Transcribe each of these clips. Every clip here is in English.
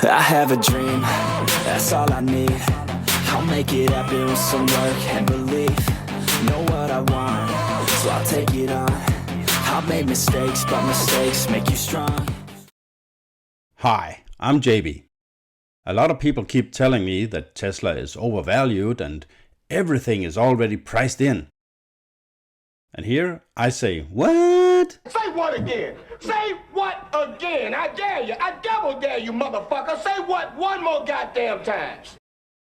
I have a dream, that's all I need. I'll make it happen with some work and belief. Know what I want, so I'll take it on. I've made mistakes, but mistakes make you strong. Hi, I'm JB. A lot of people keep telling me that Tesla is overvalued and everything is already priced in. And here I say, what? Say what again? Say what again? I dare you. I double dare you, motherfucker. Say what one more goddamn times.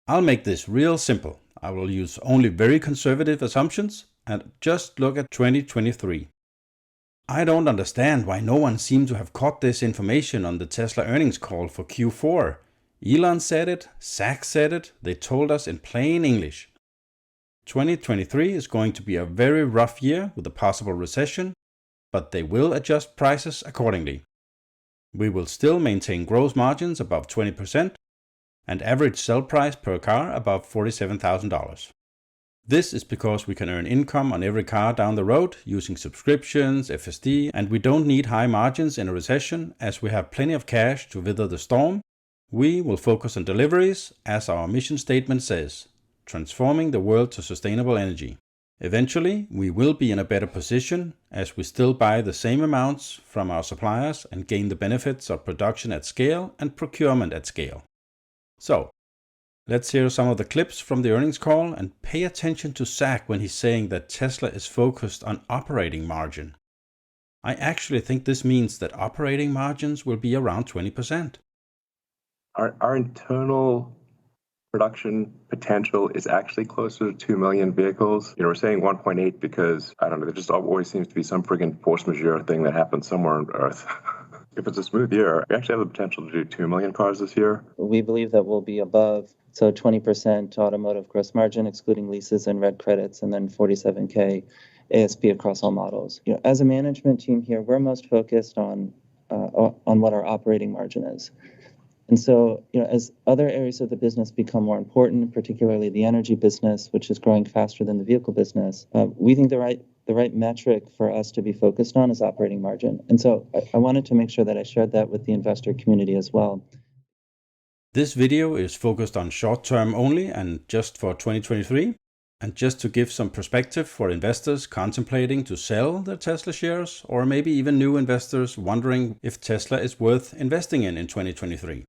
I'll make this real simple. I will use only very conservative assumptions and just look at 2023. I don't understand why no one seemed to have caught this information on the Tesla earnings call for Q4. Elon said it, Zach said it, they told us in plain English. 2023 is going to be a very rough year with a possible recession, but they will adjust prices accordingly. We will still maintain gross margins above 20% and average sell price per car above $47,000. This is because we can earn income on every car down the road using subscriptions, FSD, and we don't need high margins in a recession as we have plenty of cash to weather the storm. We will focus on deliveries, as our mission statement says, transforming the world to sustainable energy. Eventually, we will be in a better position as we still buy the same amounts from our suppliers and gain the benefits of production at scale and procurement at scale. So, let's hear some of the clips from the earnings call and pay attention to Zach when he's saying that Tesla is focused on operating margin. I actually think this means that operating margins will be around 20%. Our internal production potential is actually closer to 2 million vehicles. We're saying 1.8 because, I don't know, there just always seems to be some friggin' force majeure thing that happens somewhere on Earth. If it's a smooth year, we actually have the potential to do 2 million cars this year. We believe that we'll be above, so 20% automotive gross margin, excluding leases and red credits, and then 47K ASP across all models. As a management team here, we're most focused on what our operating margin is. And so, as other areas of the business become more important, particularly the energy business, which is growing faster than the vehicle business, we think the right metric for us to be focused on is operating margin. And so I wanted to make sure that I shared that with the investor community as well. This video is focused on short term only and just for 2023. And just to give some perspective for investors contemplating to sell their Tesla shares, or maybe even new investors wondering if Tesla is worth investing in 2023.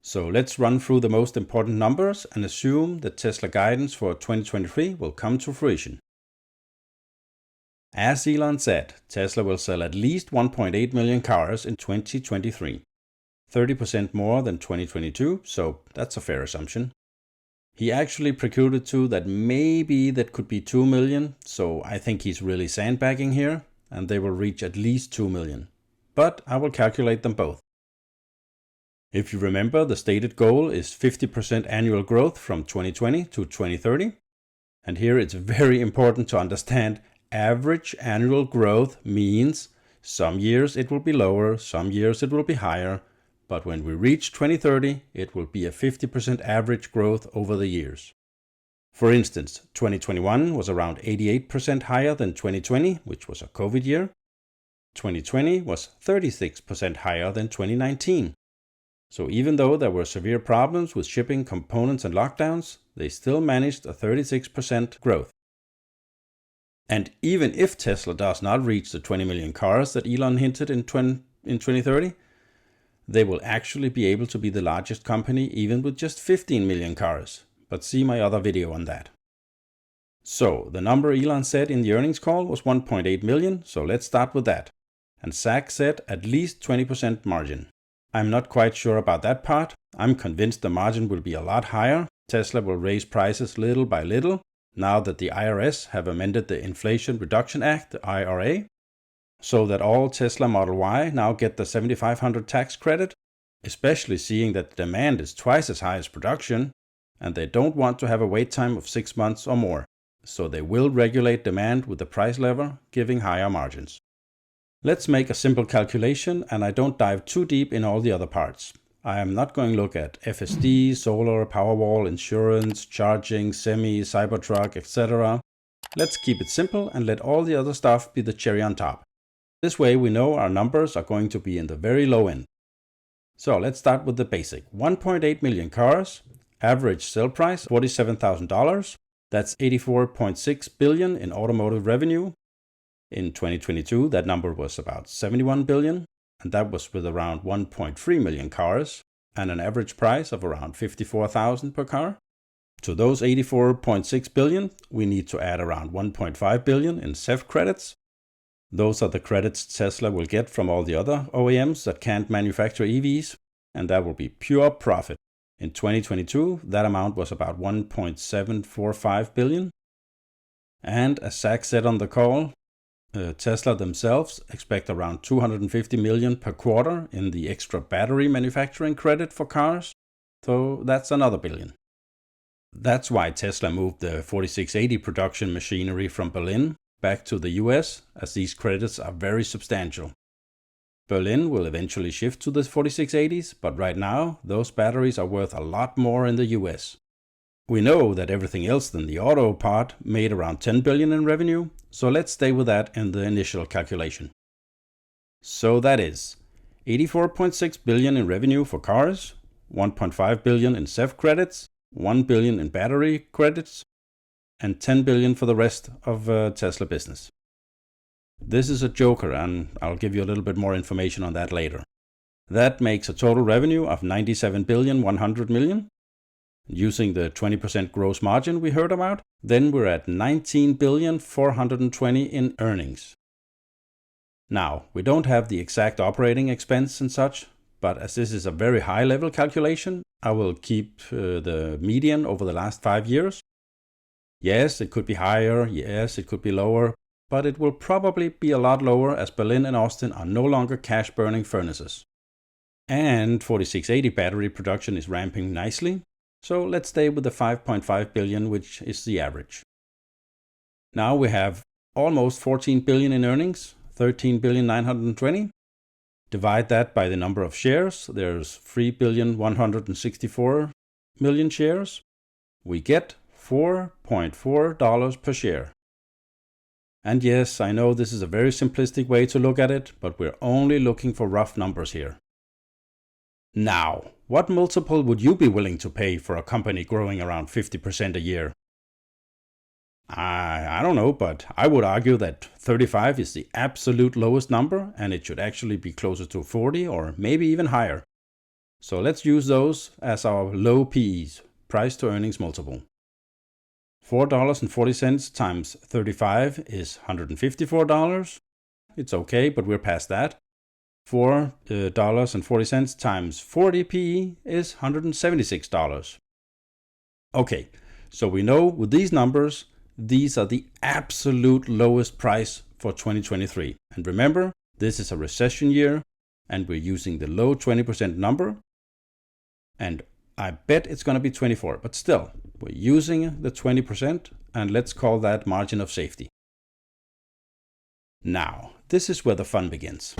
So let's run through the most important numbers and assume that Tesla guidance for 2023 will come to fruition. As Elon said, Tesla will sell at least 1.8 million cars in 2023, 30% more than 2022, so that's a fair assumption. He actually precluded to that maybe that could be 2 million, so I think he's really sandbagging here, and they will reach at least 2 million. But I will calculate them both. If you remember, the stated goal is 50% annual growth from 2020 to 2030. And here it's very important to understand average annual growth means some years it will be lower, some years it will be higher, but when we reach 2030, it will be a 50% average growth over the years. For instance, 2021 was around 88% higher than 2020, which was a COVID year. 2020 was 36% higher than 2019. So even though there were severe problems with shipping components and lockdowns, they still managed a 36% growth. And even if Tesla does not reach the 20 million cars that Elon hinted in 2030, they will actually be able to be the largest company even with just 15 million cars. But see my other video on that. So the number Elon said in the earnings call was 1.8 million, so let's start with that. And Zach said at least 20% margin. I'm not quite sure about that part. I'm convinced the margin will be a lot higher. Tesla will raise prices little by little, now that the IRS have amended the Inflation Reduction Act, the IRA, so that all Tesla Model Y now get the $7,500 tax credit, especially seeing that the demand is twice as high as production, and they don't want to have a wait time of 6 months or more, so they will regulate demand with the price lever, giving higher margins. Let's make a simple calculation, and I don't dive too deep in all the other parts. I am not going to look at FSD, solar, Powerwall, insurance, charging, semi, Cybertruck, etc. Let's keep it simple and let all the other stuff be the cherry on top. This way we know our numbers are going to be in the very low end. So let's start with the basic. 1.8 million cars, average sale price $47,000. That's 84.6 billion in automotive revenue. In 2022, that number was about 71 billion, and that was with around 1.3 million cars and an average price of around 54,000 per car. To those 84.6 billion, we need to add around 1.5 billion in ZEV credits. Those are the credits Tesla will get from all the other OEMs that can't manufacture EVs, and that will be pure profit. In 2022, that amount was about 1.745 billion. And as Zach said on the call, Tesla themselves expect around 250 million per quarter in the extra battery manufacturing credit for cars, so that's another billion. That's why Tesla moved the 4680 production machinery from Berlin back to the US, as these credits are very substantial. Berlin will eventually shift to the 4680s, but right now those batteries are worth a lot more in the US. We know that everything else than the auto part made around 10 billion in revenue, so let's stay with that in the initial calculation. So that is 84.6 billion in revenue for cars, 1.5 billion in ZEV credits, 1 billion in battery credits, and 10 billion for the rest of Tesla business. This is a joker, and I'll give you a little bit more information on that later. That makes a total revenue of 97 billion 100 million. Using the 20% gross margin we heard about, then we're at 19 billion 420 in earnings. Now, we don't have the exact operating expense and such, but as this is a very high level calculation, I will keep the median over the last 5 years. Yes, it could be higher, yes, it could be lower, but it will probably be a lot lower as Berlin and Austin are no longer cash-burning furnaces. And 4680 battery production is ramping nicely, so let's stay with the 5.5 billion, which is the average. Now we have almost 14 billion in earnings, 13 billion 920. Divide that by the number of shares, there's 3 billion 164 million shares. We get $4.4 per share. And yes, I know this is a very simplistic way to look at it, but we're only looking for rough numbers here. Now, what multiple would you be willing to pay for a company growing around 50% a year? I don't know, but I would argue that 35 is the absolute lowest number, and it should actually be closer to 40 or maybe even higher. So let's use those as our low PEs, price to earnings multiple. $4.40 times 35 is $154. It's okay, but we're past that. $4.40 times 40 PE is $176. Okay, so we know with these numbers, these are the absolute lowest price for 2023. And remember, this is a recession year, and we're using the low 20% number. And I bet it's going to be 24, but still, we're using the 20%, and let's call that margin of safety. Now, this is where the fun begins.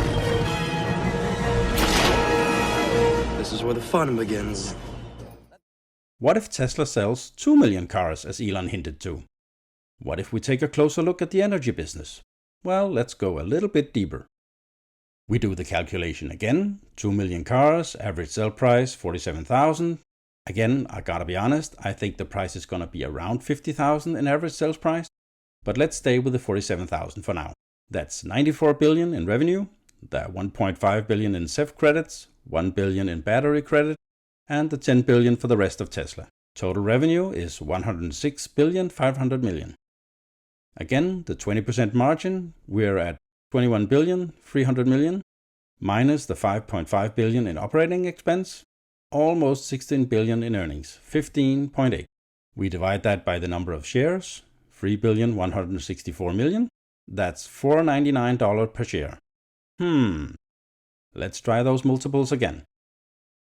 This is where the fun begins. What if Tesla sells 2 million cars, as Elon hinted to? What if we take a closer look at the energy business? Well, let's go a little bit deeper. We do the calculation again. 2 million cars, average sale price 47,000. Again, I gotta be honest, I think the price is gonna be around 50,000 in average sales price, but let's stay with the 47,000 for now. That's 94 billion in revenue, the 1.5 billion in ZEV credits, 1 billion in battery credit, and the 10 billion for the rest of Tesla. Total revenue is 106 billion 500 million. Again, the 20% margin, we're at 21 billion 300 million, minus the 5.5 billion in operating expense, almost 16 billion in earnings, 15.8. We divide that by the number of shares, 3 billion 164 million. That's $4.99 per share. Let's try those multiples again.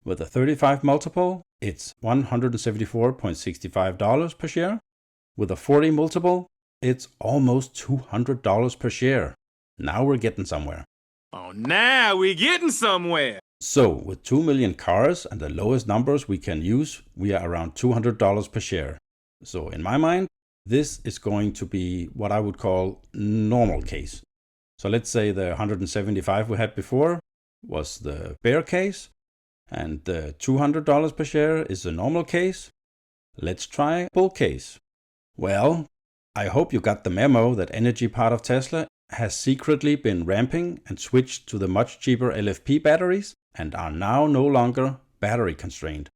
With a 35 multiple, it's $174.65 per share. With a 40 multiple, it's almost $200 per share. Now we're getting somewhere. Oh, now we're getting somewhere. So, with 2 million cars and the lowest numbers we can use, we are around $200 per share. So, in my mind, this is going to be what I would call normal case. So let's say the 175 we had before was the bear case, And the $200 per share is the normal case. Let's try bull case. Well, I hope you got the memo that energy part of Tesla has secretly been ramping and switched to the much cheaper LFP batteries and are now no longer battery constrained.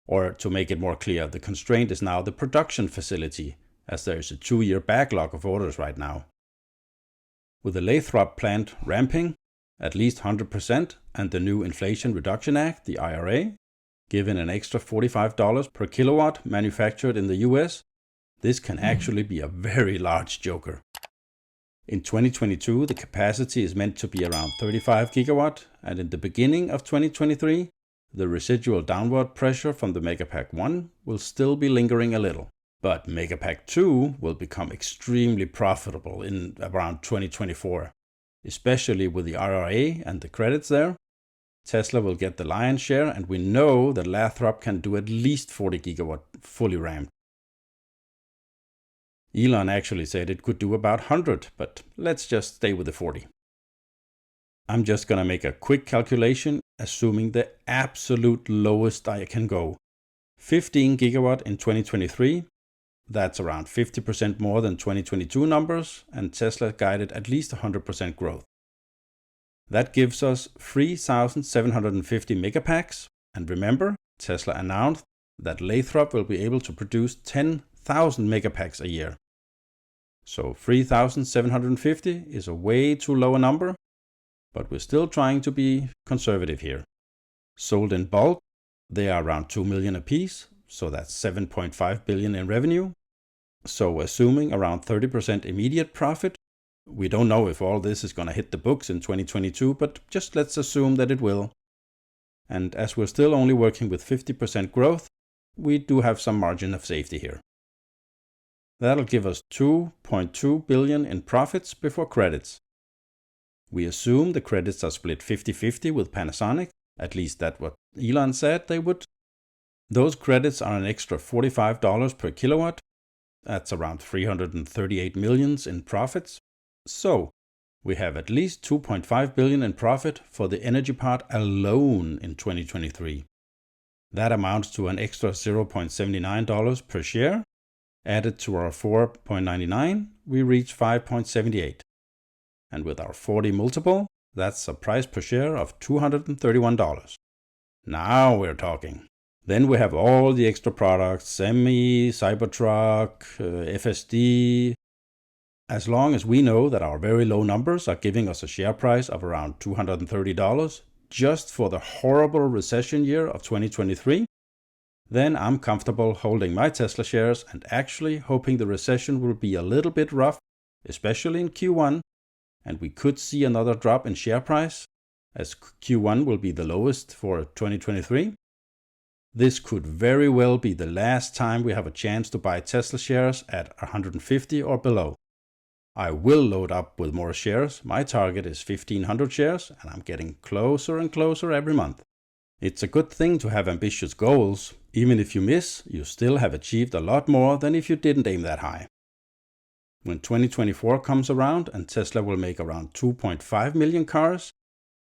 Or to make it more clear, the constraint is now the production facility, as there is a 2-year backlog of orders right now. With the Lathrop plant ramping at least 100% and the new Inflation Reduction Act, the IRA, given an extra $45 per kilowatt manufactured in the US, this can actually be a very large joker. In 2022, the capacity is meant to be around 35 gigawatt, and in the beginning of 2023, the residual downward pressure from the Megapack 1 will still be lingering a little. But Megapack 2 will become extremely profitable in around 2024, especially with the IRA and the credits there. Tesla will get the lion's share, and we know that Lathrop can do at least 40 gigawatt fully ramped. Elon actually said it could do about 100, but let's just stay with the 40. I'm just gonna make a quick calculation, assuming the absolute lowest I can go. 15 gigawatt in 2023, that's around 50% more than 2022 numbers, and Tesla guided at least 100% growth. That gives us 3,750 megapacks, and remember, Tesla announced that Lathrop will be able to produce 10,000 megapacks a year. So 3,750 is a way too low a number, but we're still trying to be conservative here. Sold in bulk, they are around 2 million apiece, so that's 7.5 billion in revenue. So assuming around 30% immediate profit, we don't know if all this is going to hit the books in 2022, but just let's assume that it will. And as we're still only working with 50% growth, we do have some margin of safety here. That'll give us 2.2 billion in profits before credits. We assume the credits are split 50-50 with Panasonic, at least that's what Elon said they would. Those credits are an extra $45 per kilowatt. That's around 338 millions in profits. So, we have at least 2.5 billion in profit for the energy part alone in 2023. That amounts to an extra $0.79 per share. Added to our 4.99, we reach 5.78. And with our 40 multiple, that's a price per share of $231. Now we're talking. Then we have all the extra products, Semi, Cybertruck, FSD. As long as we know that our very low numbers are giving us a share price of around $230 just for the horrible recession year of 2023, then I'm comfortable holding my Tesla shares and actually hoping the recession will be a little bit rough, especially in Q1, and we could see another drop in share price, as Q1 will be the lowest for 2023. This could very well be the last time we have a chance to buy Tesla shares at 150 or below. I will load up with more shares. My target is 1,500 shares, and I'm getting closer and closer every month. It's a good thing to have ambitious goals. Even if you miss, you still have achieved a lot more than if you didn't aim that high. When 2024 comes around and Tesla will make around 2.5 million cars,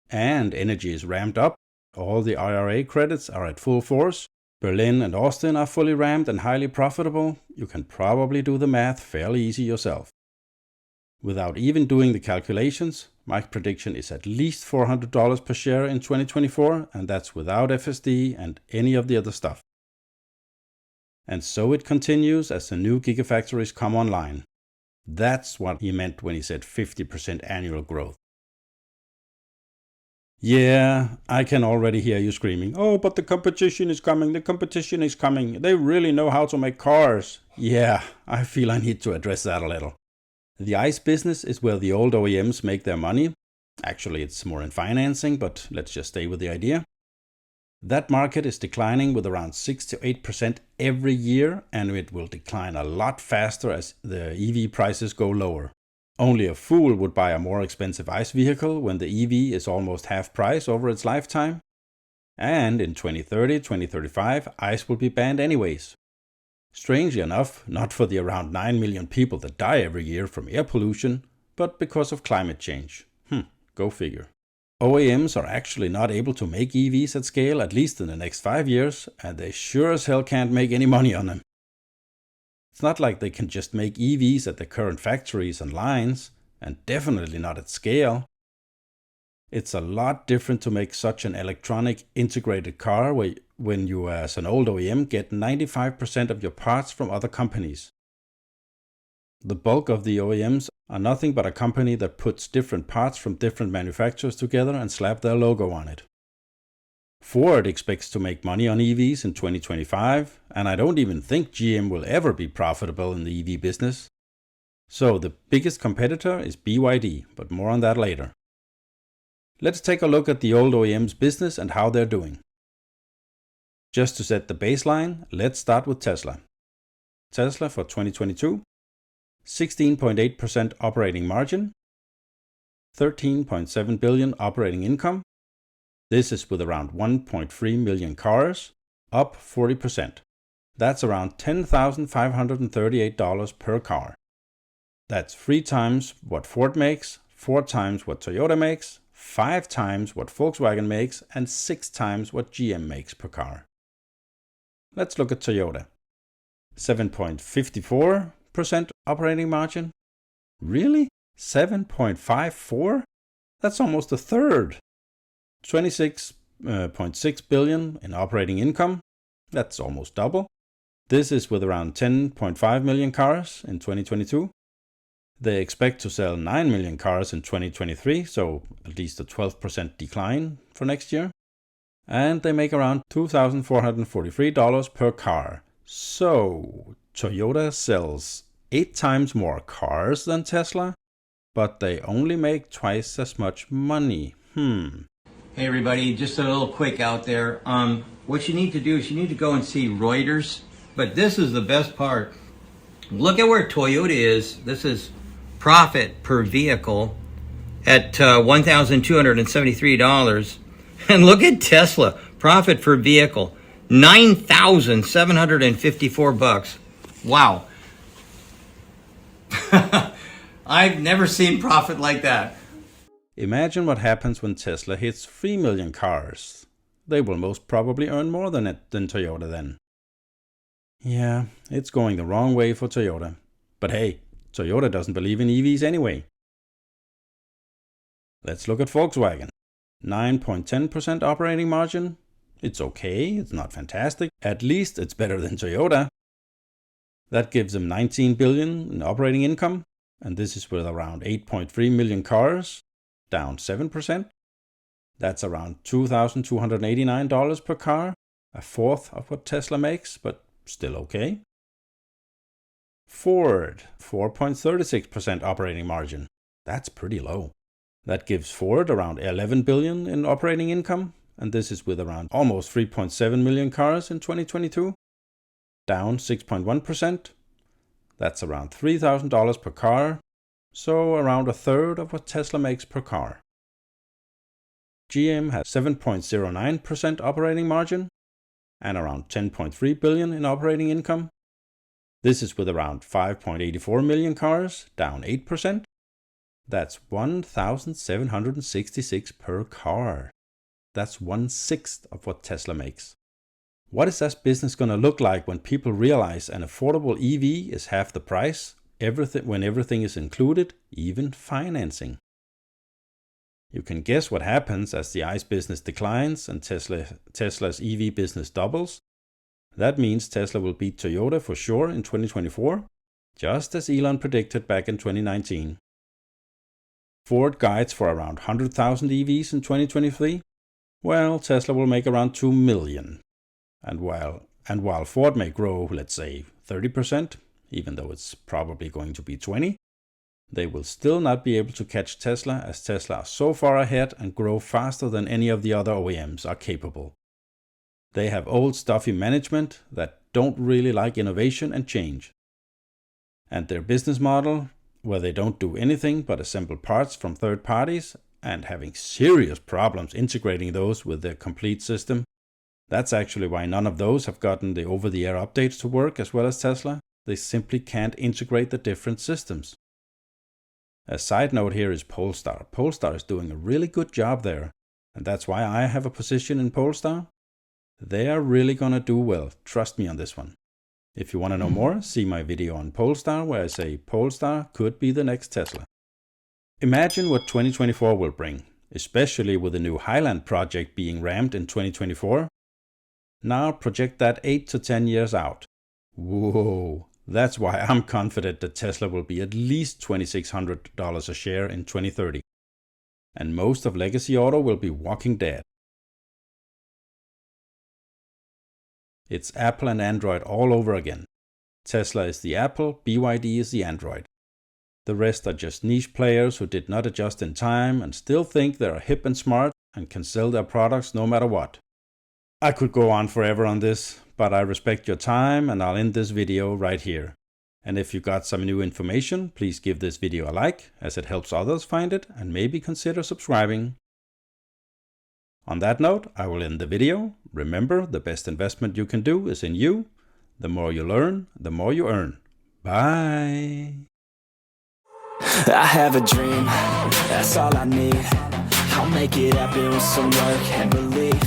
and energy is ramped up, all the IRA credits are at full force, Berlin and Austin are fully ramped and highly profitable, you can probably do the math fairly easy yourself. Without even doing the calculations, my prediction is at least $400 per share in 2024, and that's without FSD and any of the other stuff. And so it continues as the new gigafactories come online. That's what he meant when he said 50% annual growth. Yeah, I can already hear you screaming, "Oh, but the competition is coming, the competition is coming. They really know how to make cars." Yeah, I feel I need to address that a little. The ICE business is where the old OEMs make their money. Actually, it's more in financing, but let's just stay with the idea. That market is declining with around 6 to 8% every year, and it will decline a lot faster as the EV prices go lower. Only a fool would buy a more expensive ICE vehicle when the EV is almost half price over its lifetime. And in 2030, 2035, ICE will be banned anyways. Strangely enough, not for the around 9 million people that die every year from air pollution, but because of climate change. Go figure. OEMs are actually not able to make EVs at scale, at least in the next 5 years, and they sure as hell can't make any money on them. It's not like they can just make EVs at their current factories and lines, and definitely not at scale. It's a lot different to make such an electronic integrated car when you as an old OEM get 95% of your parts from other companies. The bulk of the OEMs are nothing but a company that puts different parts from different manufacturers together and slap their logo on it. Ford expects to make money on EVs in 2025, and I don't even think GM will ever be profitable in the EV business. So the biggest competitor is BYD, but more on that later. Let's take a look at the old OEM's business and how they're doing. Just to set the baseline, let's start with Tesla. Tesla for 2022, 16.8% operating margin, 13.7 billion operating income. This is with around 1.3 million cars, up 40%. That's around $10,538 per car. That's 3 times what Ford makes, 4 times what Toyota makes, 5 times what Volkswagen makes, and 6 times what GM makes per car. Let's look at Toyota. 7.54% operating margin. Really? 7.54? That's almost a third. 26.6 billion in operating income. That's almost double. This is with around 10.5 million cars in 2022. They expect to sell 9 million cars in 2023, so at least a 12% decline for next year. And they make around $2,443 per car. So Toyota sells 8 times more cars than Tesla, but they only make twice as much money. Hey everybody, just a little quick out there. What you need to do is you need to go and see Reuters, but this is the best part. Look at where Toyota is. This is profit per vehicle at $1,273. And look at Tesla, profit per vehicle, $9,754. Wow. I've never seen profit like that. Imagine what happens when Tesla hits 3 million cars. They will most probably earn more than Toyota then. Yeah, it's going the wrong way for Toyota. But hey, Toyota doesn't believe in EVs anyway. Let's look at Volkswagen. 9.10% operating margin. It's okay, it's not fantastic. At least it's better than Toyota. That gives them 19 billion in operating income, and this is with around 8.3 million cars, down 7%. That's around $2,289 per car, a fourth of what Tesla makes, but still okay. Ford, 4.36% operating margin. That's pretty low. That gives Ford around 11 billion in operating income, and this is with around almost 3.7 million cars in 2022, down 6.1%. That's around $3,000 per car, so around a third of what Tesla makes per car. GM has 7.09% operating margin and around 10.3 billion in operating income. This is with around 5.84 million cars, down 8%. That's 1,766 per car. That's 1/6 of what Tesla makes. What is that business going to look like when people realize an affordable EV is half the price, when everything is included, even financing? You can guess what happens as the ICE business declines and Tesla's EV business doubles. That means Tesla will beat Toyota for sure in 2024, just as Elon predicted back in 2019. Ford guides for around 100,000 EVs in 2023. Well, Tesla will make around 2 million. And while Ford may grow, let's say, 30%, even though it's probably going to be 20%, they will still not be able to catch Tesla, as Tesla are so far ahead and grow faster than any of the other OEMs are capable. They have old stuffy management that don't really like innovation and change. And their business model, where they don't do anything but assemble parts from third parties and having serious problems integrating those with their complete system. That's actually why none of those have gotten the over-the-air updates to work as well as Tesla. They simply can't integrate the different systems. A side note here is Polestar. Polestar is doing a really good job there, and that's why I have a position in Polestar. They are really gonna do well, trust me on this one. If you want to know more, see my video on Polestar where I say Polestar could be the next Tesla. Imagine what 2024 will bring, especially with the new Highland project being ramped in 2024. Now project that 8 to 10 years out. Whoa, that's why I'm confident that Tesla will be at least $2,600 a share in 2030. And most of legacy auto will be walking dead. It's Apple and Android all over again. Tesla is the Apple, BYD is the Android. The rest are just niche players who did not adjust in time and still think they are hip and smart and can sell their products no matter what. I could go on forever on this, but I respect your time and I'll end this video right here. And if you got some new information, please give this video a like, as it helps others find it, and maybe consider subscribing. On that note, I will end the video. Remember, the best investment you can do is in you. The more you learn, the more you earn. Bye! I have a dream, that's all I need. I'll make it happen with some work and belief.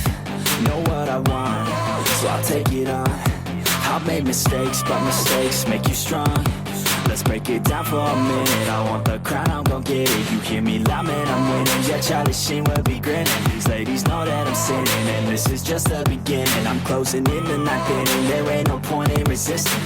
Know what I want, so I'll take it on. I've made mistakes, but mistakes make you strong. Let's break it down for a minute. I want the crown, I'm gon' get it. You hear me loud, man, I'm winning. Yeah, Charlie Sheen will be grinning. These ladies know that I'm sinning, and this is just the beginning. I'm closing in the ninth inning, there ain't no point in resisting.